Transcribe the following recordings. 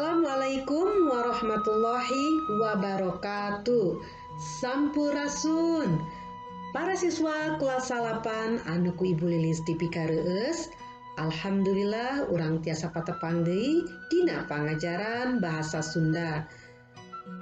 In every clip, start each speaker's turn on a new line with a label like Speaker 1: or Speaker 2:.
Speaker 1: Assalamualaikum warahmatullahi wabarakatuh. Sampurasun. Para siswa kelas 8 anu ku Ibu Lilis dipikareus. Alhamdulillah urang tiasa patepang deui dina pangajaran bahasa Sunda.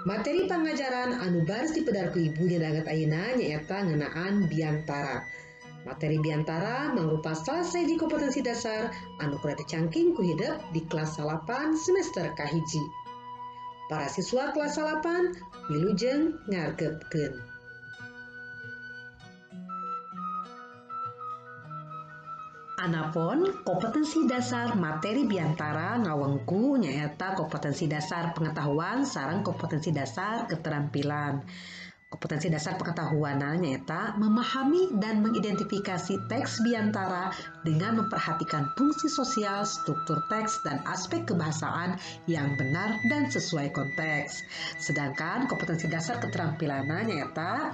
Speaker 1: Materi pangajaran anu baris dipedar ku Ibu dina daget ayeuna nyaeta ngeunaan biantara. Materi biantara mangrupa salah sahiji kompetensi dasar anu kudu dicangking ku hidup di kelas 8 semester kahiji. Para siswa kelas 8 wilujeng ngargepkeun. Anapun kompetensi dasar materi biantara ngawengku nyaeta kompetensi dasar pengetahuan sareng kompetensi dasar keterampilan. Kompetensi dasar pengetahuan nyaeta memahami dan mengidentifikasi teks biantara dengan memperhatikan fungsi sosial, struktur teks, dan aspek kebahasaan yang benar dan sesuai konteks. Sedangkan kompetensi dasar keterampilan nyaeta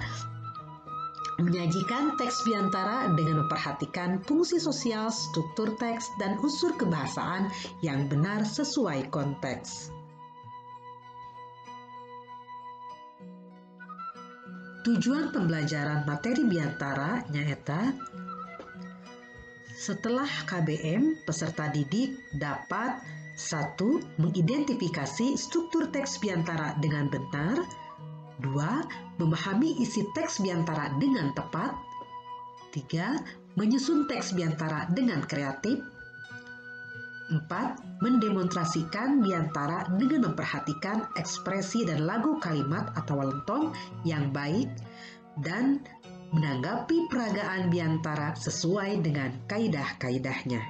Speaker 1: menyajikan teks biantara dengan memperhatikan fungsi sosial, struktur teks, dan unsur kebahasaan yang benar sesuai konteks. Tujuan pembelajaran materi biantara nyaeta setelah KBM, peserta didik dapat 1. Mengidentifikasi struktur teks biantara dengan benar, 2. Memahami isi teks biantara dengan tepat, 3. Menyusun teks biantara dengan kreatif, 4. Mendemonstrasikan biantara dengan memperhatikan ekspresi dan lagu kalimat atau lentong yang baik dan menanggapi peragaan biantara sesuai dengan kaidah-kaidahnya.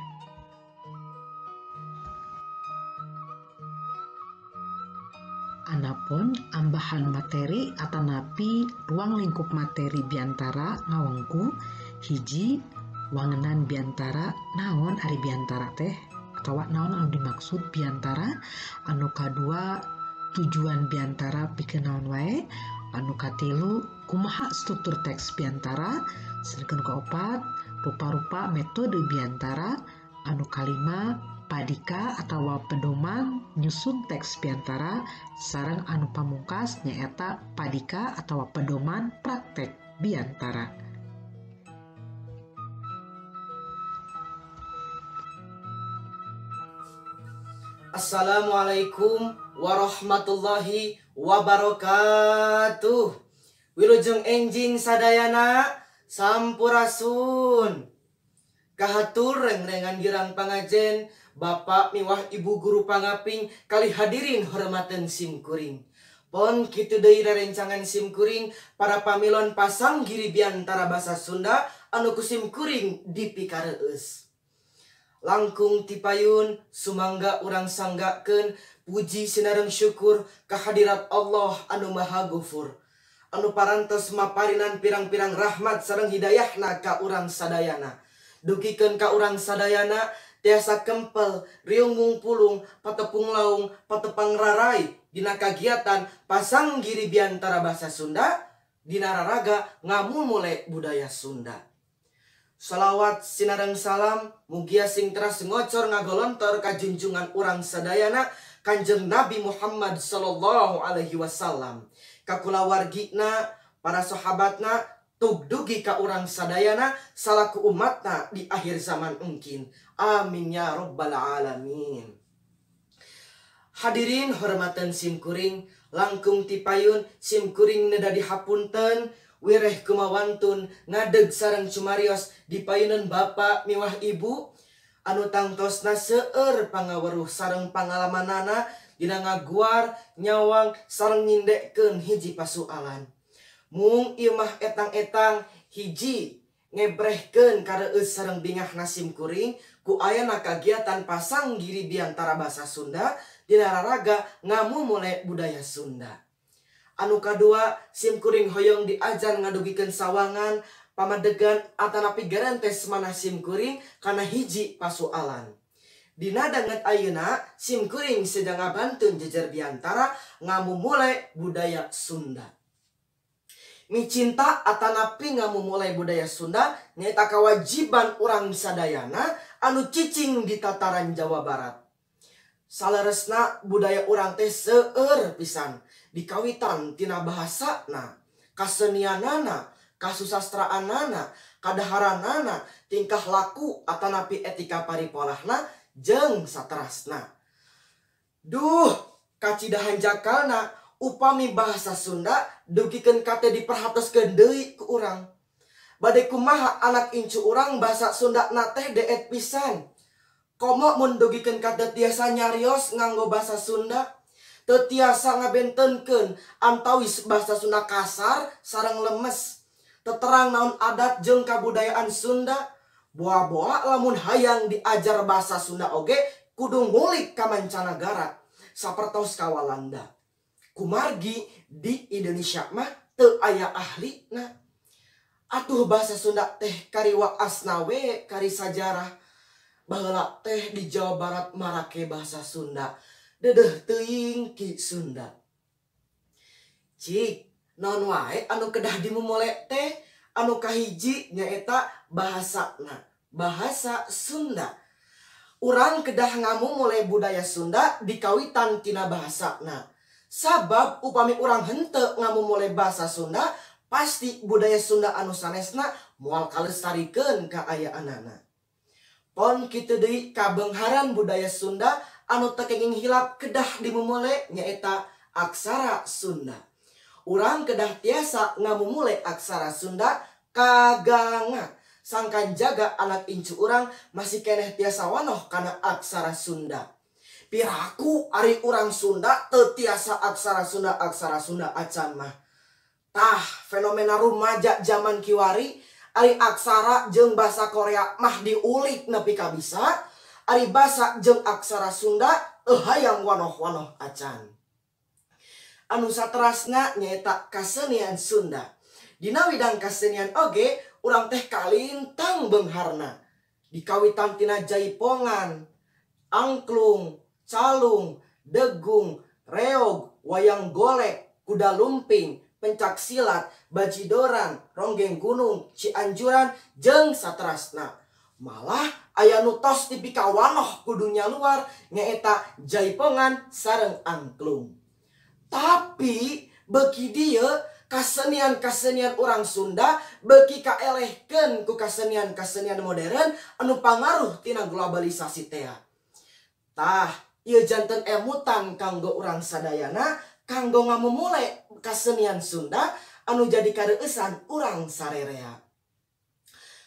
Speaker 1: Anapun ambahan materi atanapi ruang lingkup materi biantara ngawengku hiji wangenan biantara naon ari biantara teh atau naon anu dimaksud biantara, anu kadua tujuan biantara pikeun naon wae, anu katilu kumaha struktur teks biantara, sareng kaopat rupa-rupa metode biantara, anu kalima padika atawa pedoman nyusun teks biantara, sareng anu pamungkas nyaeta padika atawa pedoman praktek biantara.
Speaker 2: Assalamualaikum warahmatullahi wabarakatuh. Wilujeng enjing sadayana sampurasun. Kahatur rengrengan girang pangajen Bapak miwah Ibu guru pangaping kali hadirin hormaten simkuring. Pon kitu deui rerencangan simkuring para pamilon pasang giri biantara basa Sunda anu ku simkuring dipikareus. Langkung tipayun sumangga urang sanggakeun puji sinareng syukur kehadirat Allah anu Maha Ghafur anu parantos maparinan pirang-pirang rahmat sareng hidayahna ka urang sadayana. Dugikeun ka urang sadayana tiasa kempel riung mungpulung patepung laung patepang rarai dina kagiatan pasang giri biantara basa Sunda dina raraga ngamumule budaya Sunda. Salawat sinareng salam mugia sing teras ngocor ngagolontor ka junjungan urang sadayana Kanjeng Nabi Muhammad sallallahu alaihi wasallam, ka kulawargina para sahabatna tugdugi ka urang sadayana salaku umatna di akhir zaman engkin. Amin ya rabbal alamin. Hadirin hormatan simkuring, langkung tipayun simkuring neda dihapunten wireh kumawantun ngadeg sareng cumarios dipayunan Bapak miwah Ibu anu tangtosna seueur pangaweruh sareng pangalamanana dina ngaguar nyawang sareng ngindekeun hiji pasualan. Mung ieu mah etang-etang hiji ngebrehkeun kareus sareng bingahna simkuring ku ayana kagiatan pasang giri biantara basa Sunda dina raraga ngamumule budaya Sunda. Anu kadua simkuring hoyong diajan ngadugikeun sawangan pamadegan atanapi garentes manah simkuring kana hiji pasualan. Dina danget ayeuna simkuring sedang ngabantuin jejer biantara ngamumule budaya Sunda. Micinta atanapi ngamumule budaya Sunda nyaeta kewajiban urang sadayana anu cicing di tataran Jawa Barat. Saleresna budaya urang teh seueur pisan dikawitan tina bahasana, kasenianana, kasusastraanana, kadaharanana, tingkah laku atanapi etika paripolahna jeung saterasna. Duh, kacidahan jakalna upami bahasa Sunda dugikeun kate diperhatoskeun deui ku urang. Bade kumaha anak incu urang bahasa Sunda na teh deet pisan. Komo mun dugikeun kate tiasa nyarios nganggo bahasa Sunda, teu tiasa ngabentenkeun antawis bahasa Sunda kasar sareng lemes. Teterang naon adat jeung kabudayaan Sunda. Boa-boa lamun hayang diajar bahasa Sunda oge kudu ngulik ka mancanagara sapertos ka Walanda. Kumargi di Indonesia mah teu aya ahlina. Atuh bahasa Sunda teh kari waasna we kari sajarah. Baheula teh di Jawa Barat marake bahasa Sunda. Dedeh teuing ki Sunda. Cik, naon wae anu kedah dimumule teh anu kahiji nyaeta bahasana, bahasa Sunda. Urang kedah ngamumule budaya Sunda dikawitan tina bahasana. Sabab upami urang henteu ngamumule bahasa Sunda, pasti budaya Sunda anu sanesna moal kalestarikeun ka ayaanana. Pon kitu deui kabengharan budaya Sunda anu teu kenging hilap kedah dimumule nyaeta aksara Sunda. Urang kedah tiasa ngamumule aksara Sunda kaganga. Sangkan jaga anak incu urang masih keneh tiasa wanoh kana aksara Sunda. Piraku ari urang Sunda teu tiasa aksara Sunda acan mah. Tah fenomena rumaja zaman kiwari ari aksara jeung bahasa Korea mah diulik nepi ka bisa, ari basa jeung aksara Sunda hayang wanoh-wanoh acan. Anu saterasna nyaeta kasenian Sunda. Dina widang kasenian oge urang teh kalintang beungharna. Dikawitan tina jaipongan, angklung, calung, degung, reog, wayang golek, kuda lumping, pencak silat, bajidoran, ronggeng gunung, cianjuran, jeung saterasna. Malah aya nu tos tipi ka wanoh kudunya luar nyaeta jaipongan sareng angklung. Tapi beki dieu kasenian-kasenian urang Sunda beki kaelehkeun ku kasenian-kasenian modern anu pangaruh tina globalisasi teh. Tah, ieu janten emutan kanggo urang sadayana kanggo ngamumule kasenian Sunda anu jadi kareuesan urang sarerea.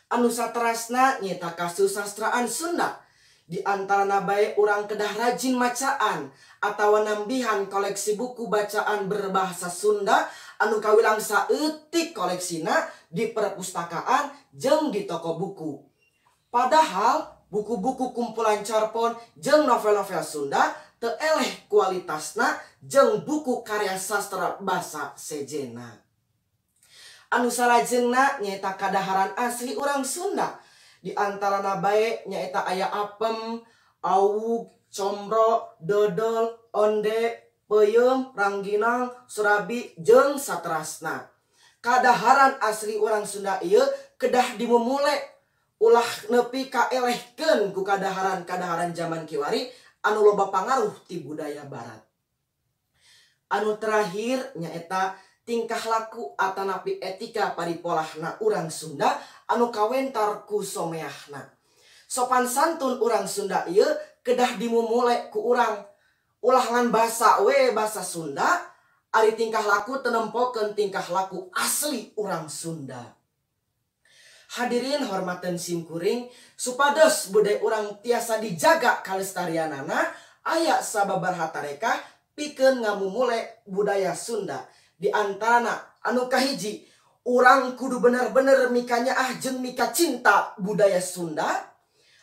Speaker 2: Anu saterasna nyaeta kasusastraan Sunda. Di antarana bae urang kedah rajin macaan atawa nambihan koleksi buku bacaan berbahasa Sunda anu kawilang saeutik koleksina di perpustakaan jeung di toko buku. Padahal buku-buku kumpulan carpon jeung novel-novel Sunda teu eleh kualitasna jeung buku karya sastra basa sejena. Anu salajengna nyaeta kadaharan asli urang Sunda. Di antarana bae nyaeta aya apem, awug, combro, dodol, onde, peuyeum, rangginang, surabi, jeung saterasna. Kadaharan asli urang Sunda ieu kedah dimumule ulah nepi kaelehkeun ku kadaharan-kadaharan zaman kiwari anu loba pangaruh ti budaya barat. Anu terakhir nyaeta tingkah laku atanapi etika paripolahna urang Sunda anu kawentar ku someahna. Sopan santun urang Sunda ieu kedah dimumule ku urang. Ulangan basa we basa Sunda, ari tingkah laku tenempokeun tingkah laku asli urang Sunda. Hadirin hormaten simkuring, supados budaya urang tiasa dijaga kalestarianana, aya sababaraha tarekah pikeun ngamumule budaya Sunda. Di antarana anu kahiji, urang kudu bener-bener mika nyaah jeung mika cinta budaya Sunda.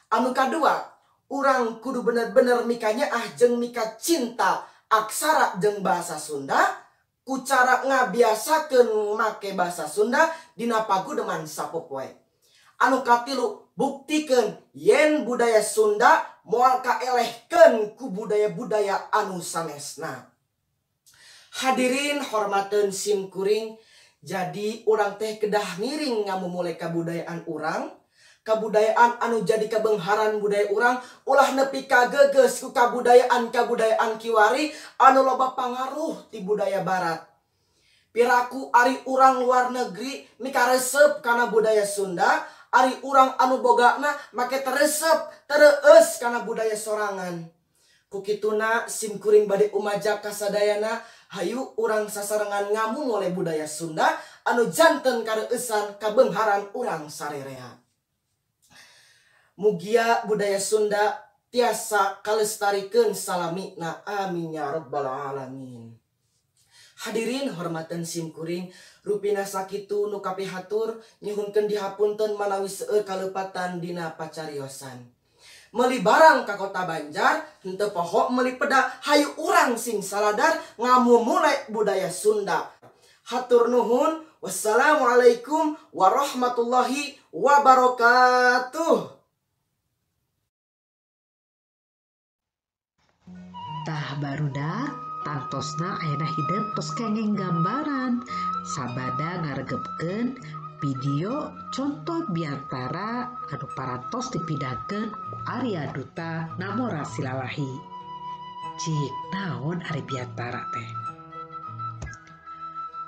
Speaker 2: Anu kadua, urang kudu bener-bener mika nyaah jeung mika cinta aksara jeung bahasa Sunda ku cara ngabiasakeun make bahasa Sunda dina pagudeman sapopoe. Anu katilu, buktikeun yen budaya Sunda moal kaelehkeun ku budaya-budaya anu sanesna. Hadirin hormateun simkuring, jadi urang teh kedah miring ngamumule kabudayaan urang Kabudayaan anu jadi kabengharan budaya urang ulah nepi ka geges ku kabudayaan kiwari anu loba pangaruh ti budaya barat. Piraku ari urang luar negeri mikaresep kana budaya Sunda, ari urang anu bogana make teresep tereueus kana budaya sorangan. Kukituna simkuring bade umajak kasadayana hayu urang sasarengan ngamu oleh budaya Sunda anu janten kareueusan kabengharan urang sarerea. Mugia budaya Sunda tiasa kalestarikeun salamina amin ya rabbal alamin. Hadirin hormatan simkuring, rupina sakitu nu kapihatur nyuhunkeun dihapunten manawi seueur kalepatan dina pacariosan. Meuli barang ka kota Banjar henteu poho meuli peda hayu urang sing saladar ngamumule budaya Sunda. Hatur nuhun, wassalamualaikum warahmatullahi wabarakatuh.
Speaker 1: Tah barudak tantosna ayeuna hideung tos kenging gambaran sabada ngaregepkeun video contoh biantara anu parantos dipidangkeun ku Arya Duta Namora Silalahi. Cik naon ari biantara teh?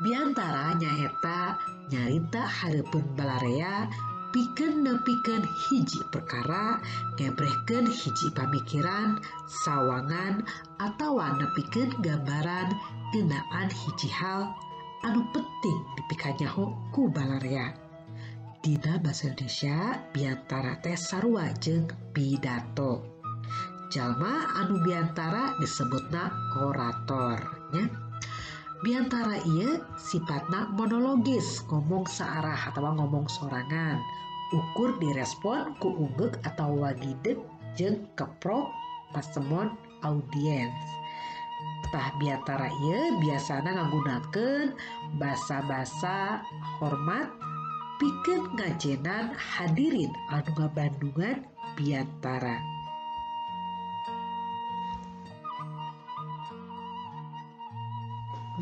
Speaker 1: Biantara nyaeta nyarita hareupeun balarea pikeun nepikeun hiji perkara, ngebrehkeun hiji pamikiran, sawangan, atawa nepikeun gambaran geunaan hiji hal anu penting dipikanyaho ku balarea. Dina basa Indonesia biantara teh sarua jeung pidato. Jalma anu biantara disebutna orator nya. Biantara ieu sifatna monologis, ngomong saarah atawa ngomong sorangan, ukur direspon ku unggeg atau wagideg jeung keprok pasemon audiens. Tah biantara ieu biasana ngagunakeun basa-basa hormat pikeun ngajenan hadirin anu ngabandungan biantara.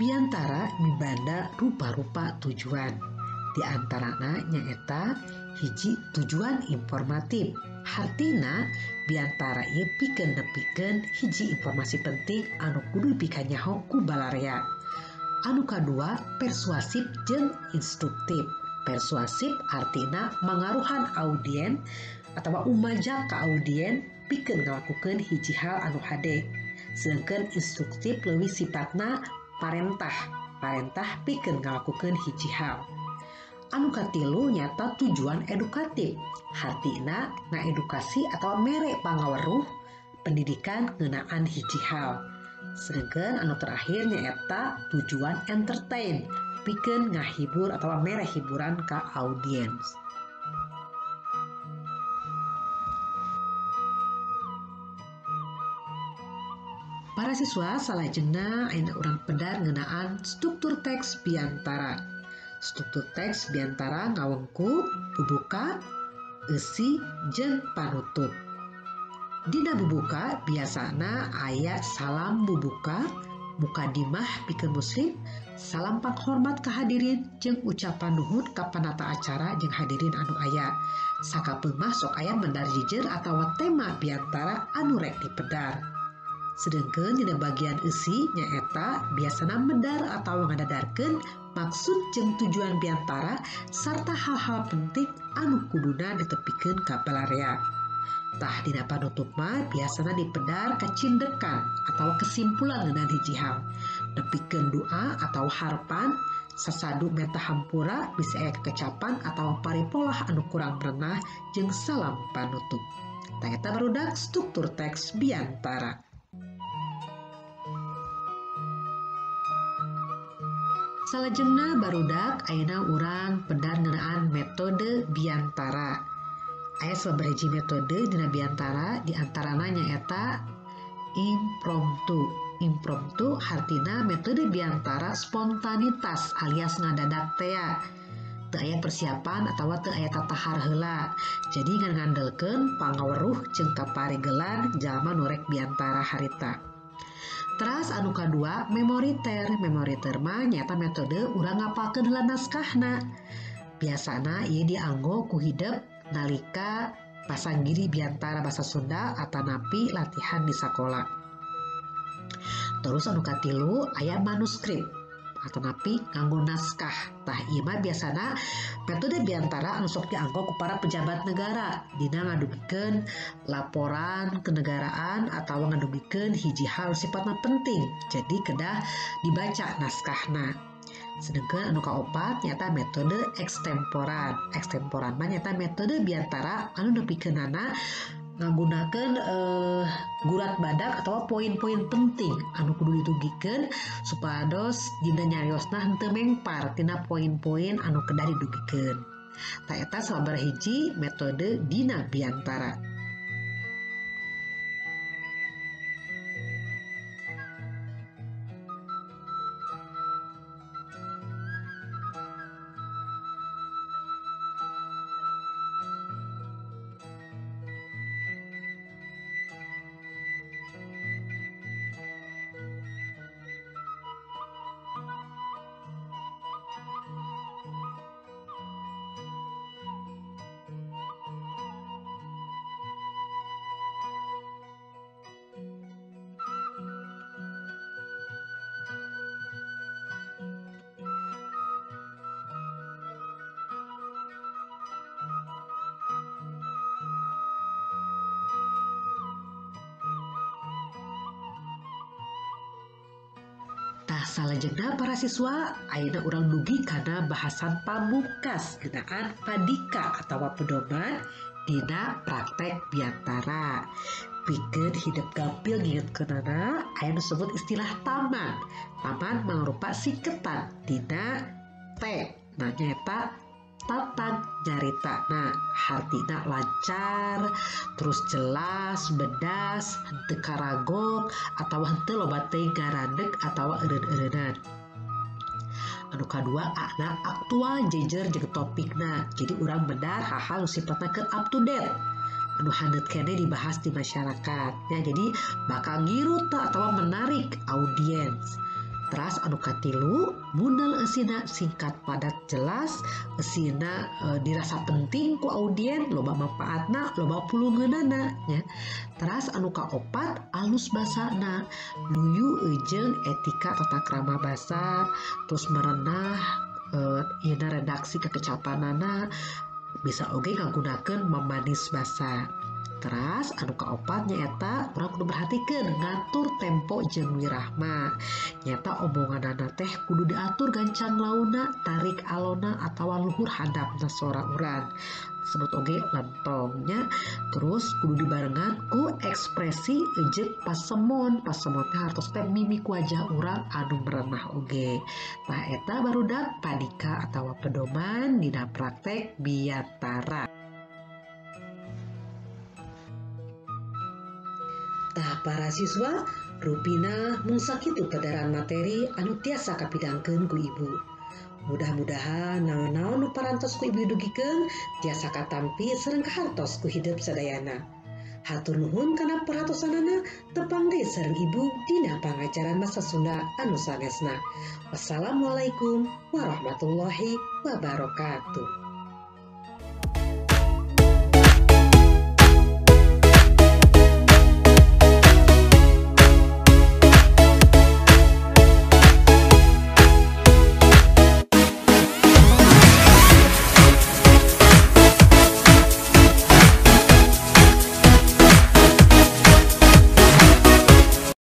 Speaker 1: Biantara mibanda rupa-rupa tujuan. Di antarana nyaeta hiji tujuan informatif. Hartina biantara ieu pikeun nepikeun hiji informasi penting anu kudu dipikanyaho ku balarea. Anu kadua persuasif jeung instruktif. Persuasif artina mangaruhan audien atawa umajak ka audien pikeun ngalakukeun hiji hal anu hade. Sedangkan instruktif leuwih sifatna parentah pikeun ngalakukeun hiji hal. Anu katilu nyata tujuan edukatif. Hartina ngaedukasi atau mere pangaweruh pendidikan ngeunaan hiji hal. Sedangkan anu terakhir nyaeta tujuan entertain pikeun ngahibur atau mere hiburan ka audiens. Para siswa salajengna ayeuna urang pedar ngeunaan struktur teks biantara. Struktur teks biantara ngawengku bubuka, eusi, jeung panutup. Dina bubuka biasana aya salam bubuka, mukadimah pikeun muslim, salam panghormat ka hadirin jeung ucapan nuhun ka panata acara jeung hadirin anu aya. Sakapeung mah sok aya mendar jijer atawa tema biantara anu rek dipedar. Sedangkan dina bagian eusi nyaeta biasana medar atau ngadadarkeun maksud jeung tujuan biantara sarta hal-hal penting anu kuduna ditepikeun ka balarea. Tah dina panutup mah biasana dipedar kacindekan atau kesimpulan ngeunaan hiji hal. Nepikeun doa atau harapan, sasadu meta hampura bisa aya kekecapan atau paripolah anu kurang berenah jeung salam panutup. Tah eta barudak struktur teks biantara. Salajengna barudak ayeuna urang pedar ngeunaan metode biantara. Aya sababaraha metode dina biantara di antarana nyaeta impromptu. Impromptu hartina metode biantara spontanitas alias ngadadak tea. Teu aya persiapan atawa teu aya tatahar heula. Jadi ngandelkeun pangaweruh jeung kaparegelan jalma nu rek biantara harita. Teras anu kadua memoriter. Memoriter mah nyata metode urang ngapalkeun heula naskahna. Biasana ieu dianggo ku hidep nalika pasanggiri biantara bahasa Sunda atanapi latihan di sekolah. Terus anu katilu aya manuskrip atanapi nganggo naskah. Tah ieu mah biasana metode biantara anu sok dianggo ku para pejabat negara dina ngadugikeun laporan kenegaraan atawa ngadugikeun hiji hal sifatna penting. Jadi kedah dibaca naskahna. Sedangkan anu kaopat nyata metode ekstemporan. Ekstemporan mah nyata metode biantara anu nepikeunana nggunakeun gurat badak atau poin-poin penting anu kudu ditugikeun supados dina nyariosna henteu mengpar tina poin-poin anu kedah didugikeun. Tah eta sababaraha hiji metode dina biantara. Tah salajengna para siswa ayeuna urang dugi kana bahasan pamungkas ngeunaan padika atawa pedoman dina praktek biantara. Pikeun hidup gampil ngingetkeunana aya nu disebut istilah taman. Taman mangrupa singketan dina T. Nah nyaeta tatang nyarita. Nah hartina lancar, terus jelas, bedas, henteu karagok atawa henteu loba teuing ngarandeg atawa eureun-eureunan. Anu kadua ana aktual jejer jeung topikna. Jadi urang benar hal-hal sifatna ke up to date. Anu handeup kene dibahas di masyarakat. Ya, jadi bakal ngiru atawa menarik audiens. Teras anu katilu munal eusina singkat padat jelas, eusina dirasa penting ku audien, loba manfaatna, loba pulungeunana nya. Teras anu kaopat alus basana, luyu jeung etika tata krama basa, terus merenah ieuna redaksi kekecapanana, bisa oge ngagunakeun memanis basa. Teras anu kaopat nyaeta urang kudu perhatikeun ngatur tempo jeung wirahma. Nyata omonganana teh kudu diatur gancang launa, tarik alona atawa luhur handapna sora urang. Disebut oge lentongnya. Terus kudu dibarengan ku ekspresi jeung pasemon. Pasemon teh hartos teh mimik wajah urang anu merenah oge. Nah eta barudak padika atawa pedoman dina praktek biantara. Tah para siswa rupina mung sakitu padaran materi anu tiasa kapidangkeun ku ibu. Mudah-mudahan naon-naon nu parantos ku ibu dugikeun tiasa katampi sareng kahartos ku hidup sadayana. Hatur nuhun kana perhatosanana, tepang deui sareng ibu dina pangajaran basa Sunda anu sanesna. Wassalamualaikum warahmatullahi wabarakatuh.